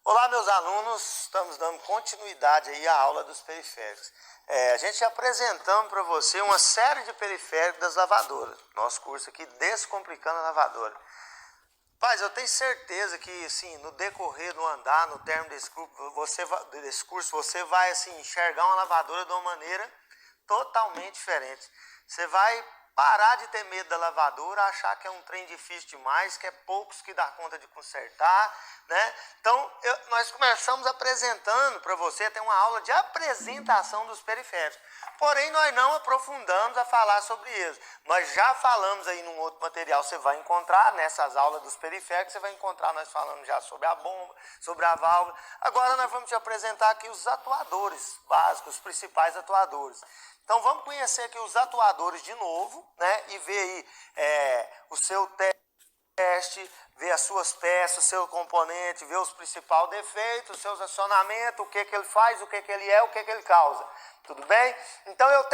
Olá, meus alunos, estamos dando continuidade aí à aula dos periféricos. A gente apresentando para você uma série de periféricos das lavadoras. Nosso curso aqui, Descomplicando a Lavadora. Paz, eu tenho certeza que assim, no decorrer do andar, no término desse curso, você vai assim, enxergar uma lavadora de uma maneira totalmente diferente. Você vai parar de ter medo da lavadora, achar que é um trem difícil demais, que é poucos que dá conta de consertar, né? Então, nós começamos apresentando para você, tem uma aula de apresentação dos periféricos. Porém, nós não aprofundamos a falar sobre eles. Nós já falamos aí num outro material, você vai encontrar nessas aulas dos periféricos, você vai encontrar nós falando já sobre a bomba, sobre a válvula. Agora nós vamos te apresentar aqui os atuadores básicos, os principais atuadores. Então vamos conhecer aqui os atuadores de novo, né? E ver aí o seu teste, ver as suas peças, o seu componente, ver os principais defeitos, os seus acionamentos, o que ele faz, o que ele é, o que ele causa. Tudo bem? Então eu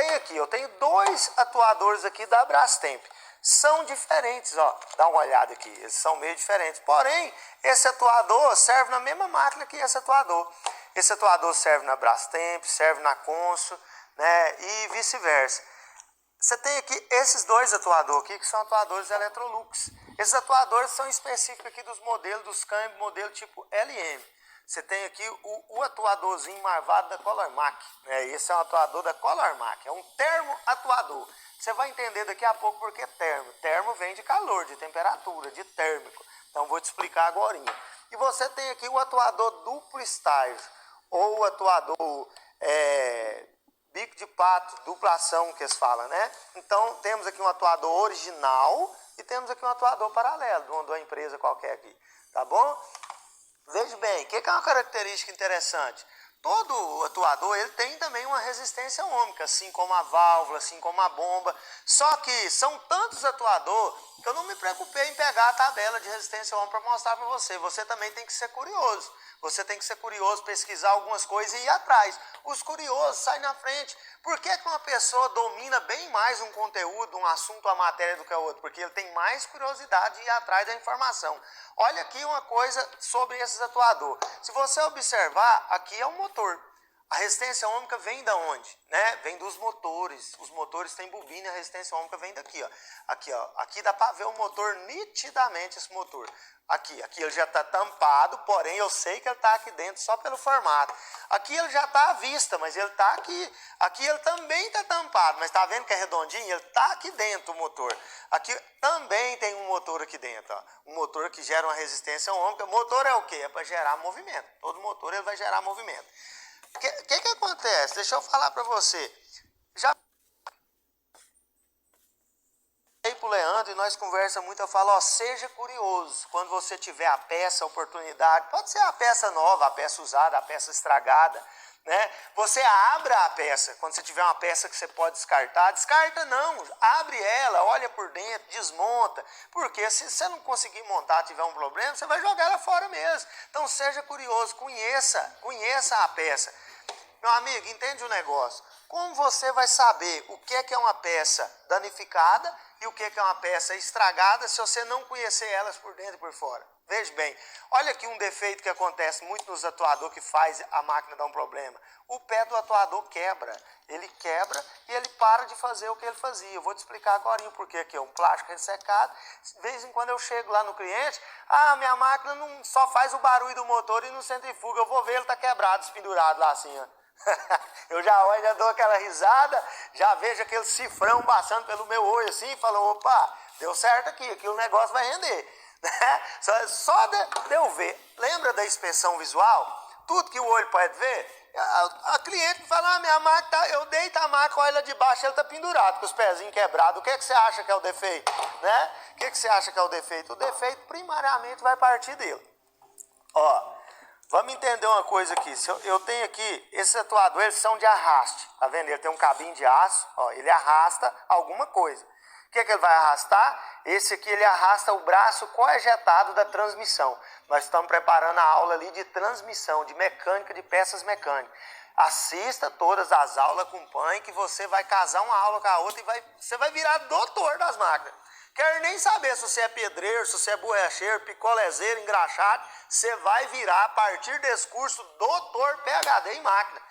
tenho dois atuadores aqui da Brastemp. São diferentes, ó. Dá uma olhada aqui, eles são meio diferentes. Porém, esse atuador serve na mesma máquina que esse atuador. Esse atuador serve na Brastemp, serve na Consul, né? E vice-versa. Você tem aqui esses dois atuadores aqui, que são atuadores Electrolux. Esses atuadores são específicos aqui dos modelos, dos câmbios, modelo tipo LM. Você tem aqui o atuadorzinho marvado da Colormac. Esse é um atuador da Colormac, é um termo atuador. Você vai entender daqui a pouco por que termo. Termo vem de calor, de temperatura, de térmico. Então vou te explicar agora. E você tem aqui o atuador duplo estágio, ou o atuador bico de pato, dupla ação que eles falam, né? Então temos aqui um atuador original e temos aqui um atuador paralelo, de uma empresa qualquer aqui, tá bom? Veja bem, o que é uma característica interessante? Todo atuador ele tem também uma resistência ômica, assim como a válvula, assim como a bomba. Só que são tantos atuadores que eu não me preocupei em pegar a tabela de resistência ômica para mostrar para você. Você também tem que ser curioso. Você tem que ser curioso, pesquisar algumas coisas e ir atrás. Os curiosos saem na frente. Por que uma pessoa domina bem mais um conteúdo, um assunto, uma matéria do que a outra? Porque ele tem mais curiosidade de ir atrás da informação. Olha aqui uma coisa sobre esses atuadores. Se você observar, aqui é um motor. A resistência ômica vem da onde? Né? Vem dos motores. Os motores têm bobina e a resistência ômica vem daqui. Ó. Aqui dá para ver o motor nitidamente, esse motor. Aqui ele já está tampado, porém eu sei que ele está aqui dentro só pelo formato. Aqui ele já está à vista, mas ele está aqui. Aqui ele também está tampado, mas está vendo que é redondinho? Ele está aqui dentro o motor. Aqui também tem um motor aqui dentro. Ó. Um motor que gera uma resistência ômica. Motor é o quê? É para gerar movimento. Todo motor ele vai gerar movimento. O que acontece? Deixa eu falar para você. Já pro Leandro e nós conversamos muito, eu falo, ó, seja curioso, quando você tiver a peça, a oportunidade, pode ser a peça nova, a peça usada, a peça estragada, né? Você abra a peça, quando você tiver uma peça que você pode descartar, descarta não, abre ela, olha por dentro, desmonta, porque se você não conseguir montar, tiver um problema, você vai jogar ela fora mesmo. Então seja curioso, conheça a peça. Meu amigo, entende o negócio? Como você vai saber o que é uma peça danificada e o que é uma peça estragada se você não conhecer elas por dentro e por fora? Veja bem, olha aqui um defeito que acontece muito nos atuadores que faz a máquina dar um problema. O pé do atuador quebra. Ele quebra e ele para de fazer o que ele fazia. Eu vou te explicar agora o porquê aqui. É um plástico ressecado. De vez em quando eu chego lá no cliente, minha máquina não só faz o barulho do motor e não centrifuga. Eu vou ver, ele está quebrado, espendurado lá assim, ó. Eu já olho, já dou aquela risada, já vejo aquele cifrão passando pelo meu olho assim e falo, opa, deu certo aqui o negócio vai render. Só de eu ver. Lembra da inspeção visual? Tudo que o olho pode ver, a cliente fala, minha máquina, eu deito a máquina, olha de baixo, ele está pendurado, com os pezinhos quebrados. O que você acha que é o defeito? Né? O que você acha que é o defeito? O defeito primariamente vai partir dele. Ó, vamos entender uma coisa aqui. Eu tenho aqui, esses atuadores eles são de arraste. Tá vendo? Ele tem um cabinho de aço. Ó, ele arrasta alguma coisa. O que ele vai arrastar? Esse aqui ele arrasta o braço coejetado da transmissão. Nós estamos preparando a aula ali de transmissão, de mecânica, de peças mecânicas. Assista todas as aulas, acompanhe que você vai casar uma aula com a outra e você vai virar doutor das máquinas. Quero nem saber se você é pedreiro, se você é borracheiro, picolezeiro, engraxado. Você vai virar, a partir desse curso, doutor PhD em máquina.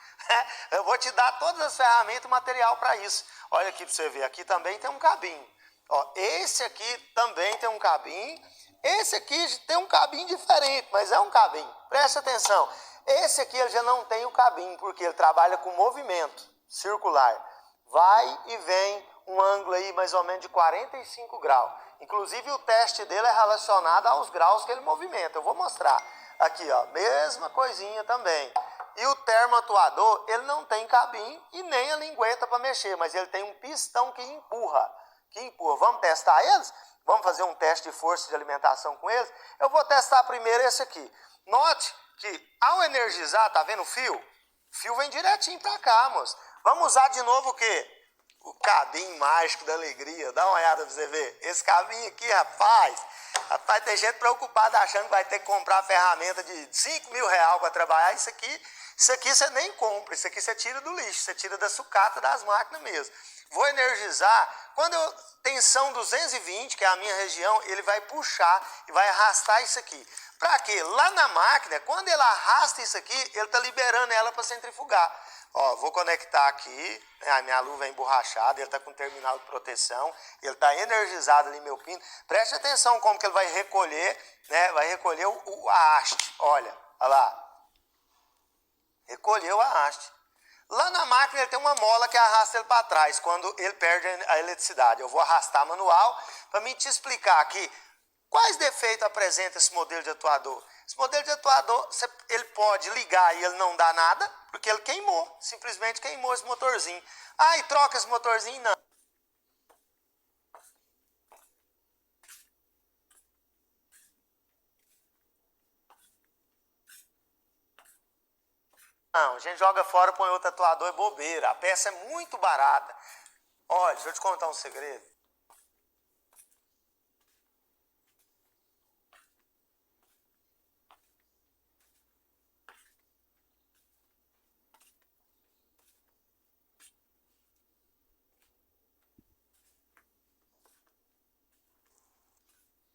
Eu vou te dar todas as ferramentas e material para isso. Olha aqui para você ver, aqui também tem um cabinho. Ó, esse aqui também tem um cabinho. Esse aqui tem um cabinho diferente, mas é um cabinho. Preste atenção. Esse aqui ele já não tem o cabinho, porque ele trabalha com movimento circular. Vai e vem um ângulo aí mais ou menos de 45 graus. Inclusive o teste dele é relacionado aos graus que ele movimenta. Eu vou mostrar. Aqui, ó, mesma coisinha também. E o termoatuador, ele não tem cabinho e nem a lingueta para mexer, mas ele tem um pistão que empurra. Vamos testar eles? Vamos fazer um teste de força de alimentação com eles? Eu vou testar primeiro esse aqui. Note que ao energizar, tá vendo o fio? O fio vem direitinho para cá, moço. Vamos usar de novo o quê? O cabinho mágico da alegria. Dá uma olhada pra você ver. Esse cabinho aqui, rapaz, tem gente preocupada achando que vai ter que comprar ferramenta de 5 mil reais para trabalhar. Isso aqui você nem compra. Isso aqui você tira do lixo. Você tira da sucata das máquinas mesmo. Vou energizar. Quando eu tensão 220, que é a minha região, ele vai puxar e vai arrastar isso aqui. Para quê? Lá na máquina, quando ele arrasta isso aqui, ele está liberando ela para centrifugar. Ó, vou conectar aqui, né, a minha luva é emborrachada, ele está com terminal de proteção, ele está energizado ali, meu pino. Preste atenção como que ele vai recolher, né? Vai recolher a haste. Olha lá. Recolheu a haste. Lá na máquina ele tem uma mola que arrasta ele para trás quando ele perde a eletricidade. Eu vou arrastar manual para me te explicar aqui quais defeitos apresenta esse modelo de atuador. Esse modelo de atuador, ele pode ligar e ele não dá nada, porque ele queimou, simplesmente queimou esse motorzinho. Ah, e troca esse motorzinho? Não. Não, a gente joga fora, põe outro atuador, é bobeira. A peça é muito barata. Olha, deixa eu te contar um segredo.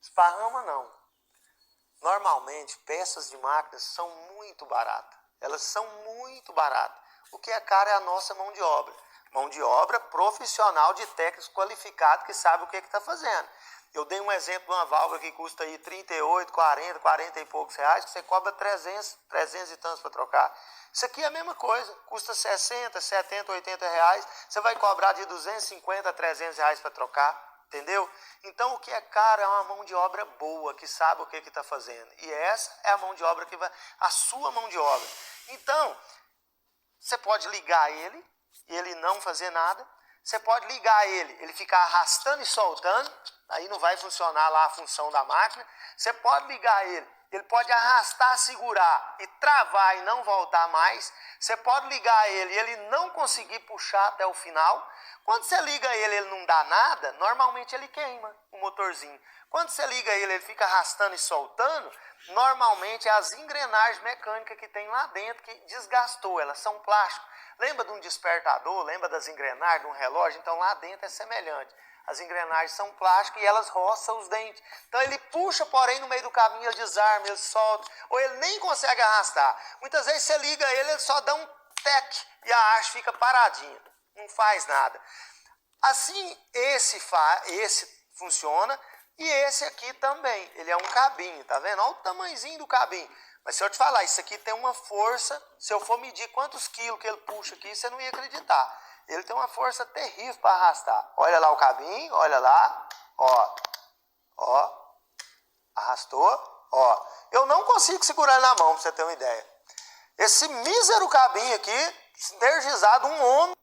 Esparrama não. Normalmente, peças de máquinas são muito baratas. Elas são muito baratas. O que é caro é a nossa mão de obra. Mão de obra profissional de técnicos qualificados que sabe o que está fazendo. Eu dei um exemplo de uma válvula que custa aí 38, 40 e poucos reais, que você cobra 300 e tantos para trocar. Isso aqui é a mesma coisa, custa 60, 70, 80 reais, você vai cobrar de 250 a 300 reais para trocar. Entendeu? Então o que é caro é uma mão de obra boa, que sabe o que está fazendo. E essa é a mão de obra que vai, a sua mão de obra. Então, você pode ligar ele e ele não fazer nada. Você pode ligar ele ficar arrastando e soltando, aí não vai funcionar lá a função da máquina. Você pode ligar ele pode arrastar, segurar e travar e não voltar mais. Você pode ligar ele e ele não conseguir puxar até o final. Quando você liga ele não dá nada, normalmente ele queima o motorzinho. Quando você liga ele fica arrastando e soltando, normalmente é as engrenagens mecânicas que tem lá dentro que desgastou, elas são plástico. Lembra de um despertador, lembra das engrenagens de um relógio? Então lá dentro é semelhante. As engrenagens são plásticas e elas roçam os dentes. Então ele puxa, porém no meio do caminho ele desarma, ele solta, ou ele nem consegue arrastar. Muitas vezes você liga ele só dá um tec e a haste fica paradinha, não faz nada. Assim, esse funciona e esse aqui também. Ele é um cabinho, tá vendo? Olha o tamanhozinho do cabinho. Mas se eu te falar, isso aqui tem uma força, se eu for medir quantos quilos que ele puxa aqui, você não ia acreditar. Ele tem uma força terrível para arrastar. Olha lá o cabinho, olha lá, ó, arrastou, ó. Eu não consigo segurar ele na mão, para você ter uma ideia. Esse mísero cabinho aqui, energizado, um homem.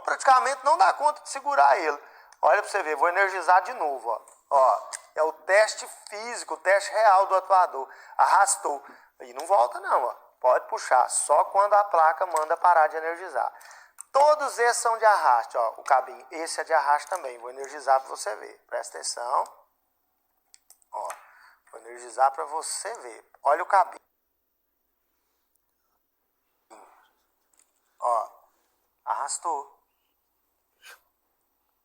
Praticamente não dá conta de segurar ele. Olha para você ver, vou energizar de novo, ó. É o teste físico, o teste real do atuador. Arrastou. E não volta não, ó. Pode puxar, só quando a placa manda parar de energizar. Todos esses são de arraste, ó. O cabinho, esse é de arraste também. Vou energizar para você ver. Presta atenção. Ó, vou energizar para você ver. Olha o cabinho. Ó, arrastou.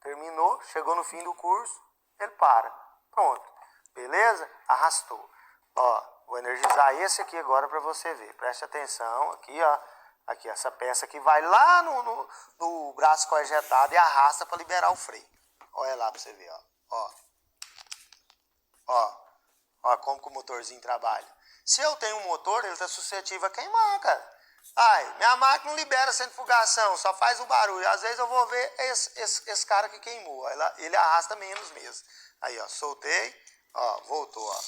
Terminou, chegou no fim do curso, ele para. Pronto. Beleza? Arrastou. Ó, vou energizar esse aqui agora para você ver. Preste atenção. Aqui, ó. Aqui, essa peça aqui vai lá no braço coejetado e arrasta para liberar o freio. Olha lá para você ver, ó. Ó. Ó. Ó como que o motorzinho trabalha. Se eu tenho um motor, ele está suscetível a queimar, cara. Ai, minha máquina não libera centrifugação, só faz o barulho. Às vezes eu vou ver esse cara que queimou. Ele arrasta menos mesmo. Aí, ó, soltei. Ó, voltou, ó.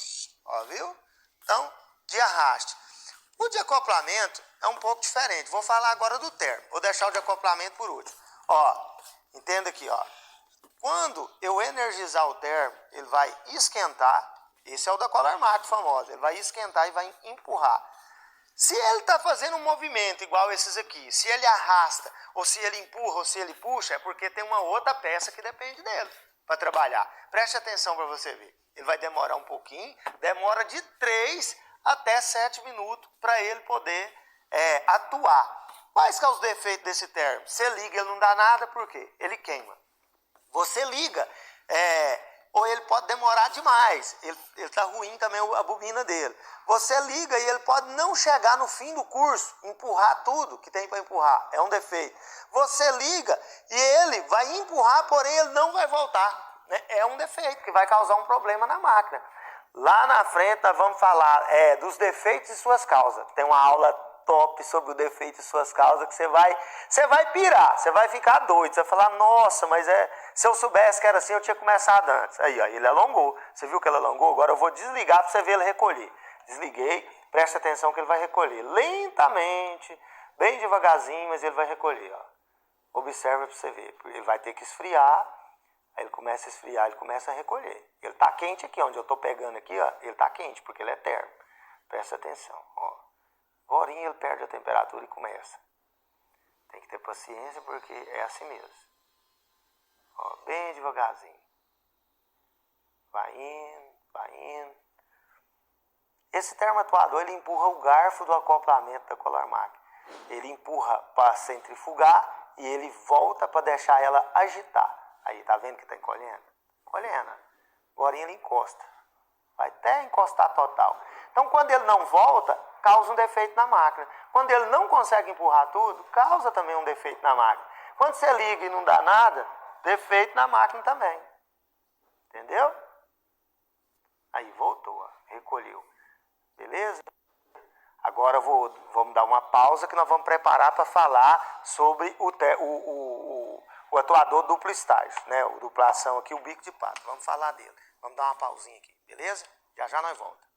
Ó, viu? Então, de arraste. O de acoplamento é um pouco diferente. Vou falar agora do termo. Vou deixar o de acoplamento por último. Ó, entenda aqui, ó. Quando eu energizar o termo, ele vai esquentar. Esse é o da Color Mac famosa. Ele vai esquentar e vai empurrar. Se ele está fazendo um movimento igual esses aqui, se ele arrasta, ou se ele empurra, ou se ele puxa, é porque tem uma outra peça que depende dele para trabalhar. Preste atenção para você ver. Ele vai demorar um pouquinho, demora de 3 até 7 minutos para ele poder atuar. Quais que são os defeitos desse termo? Você liga, ele não dá nada, por quê? Ele queima. Você liga, ou ele pode demorar demais, ele está ruim também a bobina dele. Você liga e ele pode não chegar no fim do curso, empurrar tudo que tem para empurrar, é um defeito. Você liga e ele vai empurrar, porém ele não vai voltar, né? É um defeito que vai causar um problema na máquina. Lá na frente nós vamos falar dos defeitos e suas causas. Tem uma aula top sobre o defeito e suas causas que você vai pirar, você vai ficar doido, você vai falar, nossa, mas se eu soubesse que era assim, eu tinha começado antes. Aí, ó, ele alongou, você viu que ele alongou? Agora eu vou desligar para você ver ele recolher. Desliguei, preste atenção que ele vai recolher lentamente, bem devagarzinho, mas ele vai recolher, ó. Observa para você ver, ele vai ter que esfriar, aí ele começa a esfriar, ele começa a recolher. Ele está quente aqui, onde eu estou pegando aqui, ó, ele está quente, porque ele é termo. Presta atenção, ó. Agora ele perde a temperatura e começa. Tem que ter paciência porque é assim mesmo. Ó, bem devagarzinho. Vai indo, vai indo. Esse termoatuador, ele empurra o garfo do acoplamento da Color Mac. Ele empurra para centrifugar e ele volta para deixar ela agitar. Aí, tá vendo que está encolhendo? Encolhendo. Agora ele encosta. Vai até encostar total. Então, quando ele não volta, causa um defeito na máquina. Quando ele não consegue empurrar tudo, causa também um defeito na máquina. Quando você liga e não dá nada, defeito na máquina também. Entendeu? Aí voltou, ó, recolheu. Beleza? Agora vamos dar uma pausa que nós vamos preparar para falar sobre o atuador duplo estágio, né? O duplação aqui, o bico de pato. Vamos falar dele. Vamos dar uma pausinha aqui, beleza? Já já nós voltamos.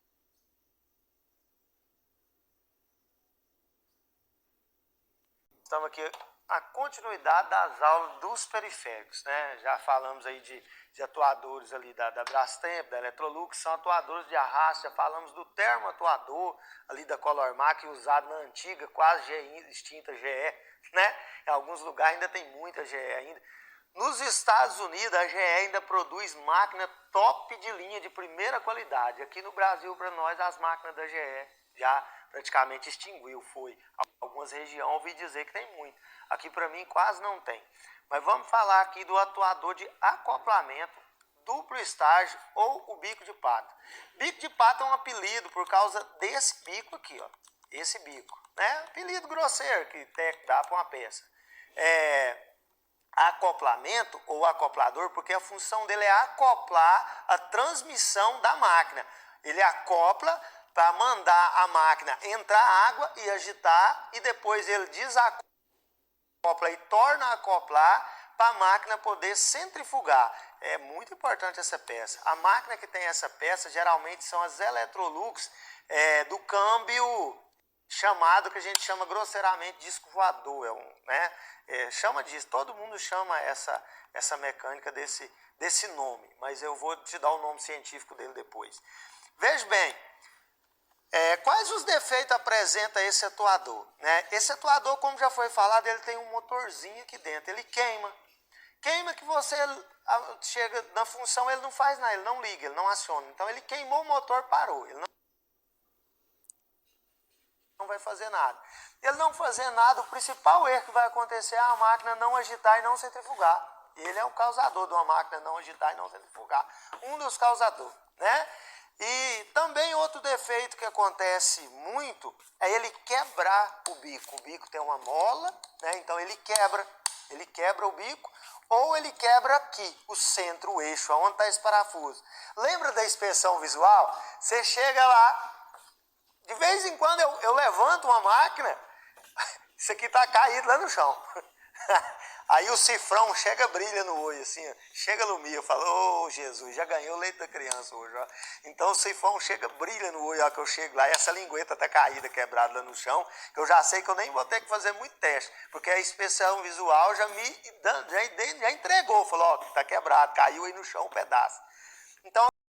Estamos aqui a continuidade das aulas dos periféricos, né? Já falamos aí de atuadores ali da Brastemp, da Electrolux, são atuadores de arrasto. Já falamos do termoatuador ali da Color Mac, usado na antiga, quase extinta GE, né? Em alguns lugares ainda tem muita GE ainda. Nos Estados Unidos, a GE ainda produz máquina top de linha, de primeira qualidade. Aqui no Brasil, para nós, as máquinas da GE já praticamente extinguiu, foi. Algumas regiões ouvi dizer que tem muito. Aqui para mim quase não tem. Mas vamos falar aqui do atuador de acoplamento, duplo estágio ou o bico de pato. Bico de pato é um apelido por causa desse bico aqui, ó. Esse bico, né? Apelido grosseiro que dá para uma peça. Acoplamento ou acoplador, porque a função dele é acoplar a transmissão da máquina. Ele acopla para mandar a máquina entrar água e agitar, e depois ele desacopla e torna a acoplar para a máquina poder centrifugar. É muito importante essa peça. A máquina que tem essa peça geralmente são as Electrolux do câmbio chamado, que a gente chama grosseiramente disco voador, né? Chama disso, todo mundo chama essa mecânica desse nome, mas eu vou te dar o nome científico dele depois. Veja bem, quais os defeitos apresenta esse atuador, né? Esse atuador, como já foi falado, ele tem um motorzinho aqui dentro, ele queima. Queima que você chega na função, ele não faz nada, ele não liga, ele não aciona. Então ele queimou o motor, parou. Ele não vai fazer nada. Ele não fazer nada, o principal erro que vai acontecer é a máquina não agitar e não centrifugar. Ele é o causador de uma máquina não agitar e não centrifugar. Um dos causadores, né? E também outro defeito que acontece muito é ele quebrar o bico. O bico tem uma mola, né? Então ele quebra o bico, ou ele quebra aqui, o centro, o eixo, onde está esse parafuso. Lembra da inspeção visual? Você chega lá, de vez em quando eu levanto uma máquina, isso aqui está caído lá no chão. Aí o cifrão chega, brilha no olho, assim, ó, chega lumia, eu falo, ô Jesus, já ganhou o leite da criança hoje, ó. Então o cifrão chega, brilha no olho, ó, que eu chego lá, e essa lingueta tá caída, quebrada lá no chão, que eu já sei que eu nem vou ter que fazer muito teste, porque a inspeção visual já entregou, falou, ó, tá quebrado, caiu aí no chão um pedaço. Então